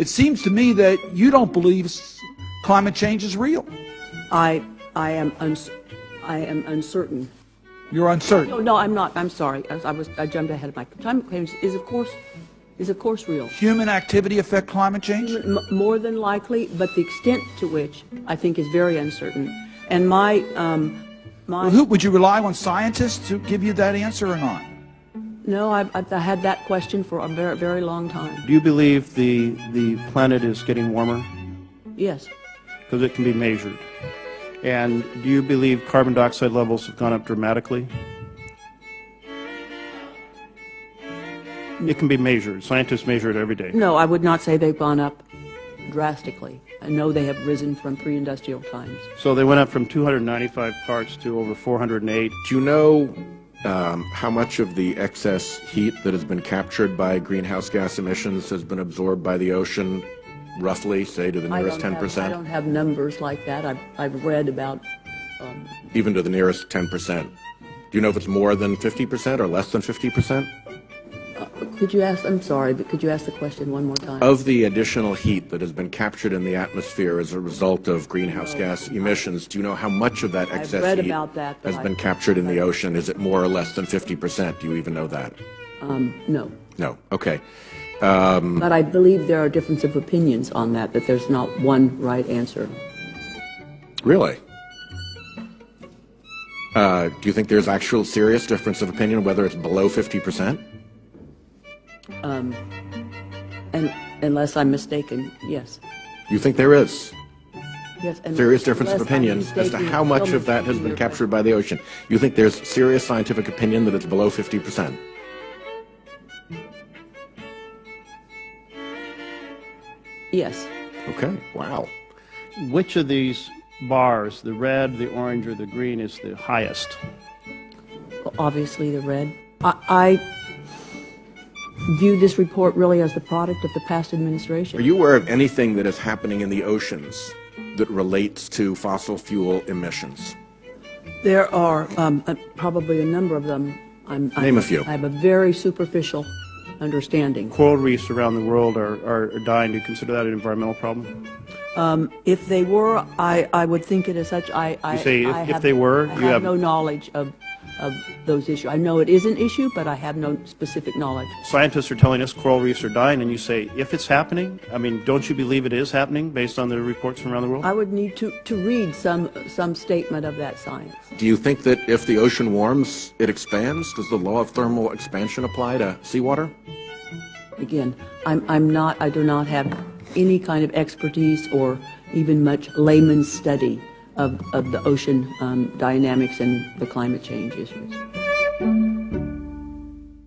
It seems to me that you don't believe climate change is real. I am uncertain. You're uncertain. No, I'm not. I'm sorry. I jumped ahead of my climate change is of course real. Human activity affect climate change? More than likely, but the extent to which I think is very uncertain. And Would you rely on scientists to give you that answer or not? No, I've had that question for a very, very long time. Do you believe the planet is getting warmer? Yes. Because it can be measured. And do you believe carbon dioxide levels have gone up dramatically? It can be measured. Scientists measure it every day. No, I would not say they've gone up drastically. I know they have risen from pre-industrial times. So they went up from 295 parts to over 408. Do you know how much of the excess heat that has been captured by greenhouse gas emissions has been absorbed by the ocean, roughly, say, to the nearest 10%? I don't have numbers like that. I've read about... Even to the nearest 10%. Do you know if it's more than 50% or less than 50%? Could you ask, I'm sorry, but could you ask the question one more time? Of the additional heat that has been captured in the atmosphere as a result of greenhouse gas emissions, do you know how much of that excess read heat about that, has been captured in the ocean? Is it more or less than 50%? Do you even know that? No. No. Okay. But I believe there are differences of opinions on that there's not one right answer. Really? Do you think there's actual serious difference of opinion whether it's below 50%? And unless I'm mistaken, yes. You think there is? Yes. And Serious difference of unless I'm opinion as to mistaken, how much tell of that me has been your captured by the ocean. You think there's serious scientific opinion that it's below 50%? Yes. Okay, wow. Which of these bars, the red, the orange, or the green, is the highest? Well, obviously the red. I view this report really as the product of the past administration. Are you aware of anything that is happening in the oceans that relates to fossil fuel emissions? There are probably a number of them. Name a few. I have a very superficial understanding. Coral reefs around the world are dying. Do you consider that an environmental problem? If they were, I would think it as such. You say if they were, I you have no knowledge of those issues. I know it is an issue, but I have no specific knowledge. Scientists are telling us coral reefs are dying, and you say, if it's happening, I mean, don't you believe it is happening based on the reports from around the world? I would need to read some statement of that science. Do you think that if the ocean warms, it expands? Does the law of thermal expansion apply to seawater? Again, I do not have any kind of expertise or even much layman's study of the ocean dynamics and the climate change issues.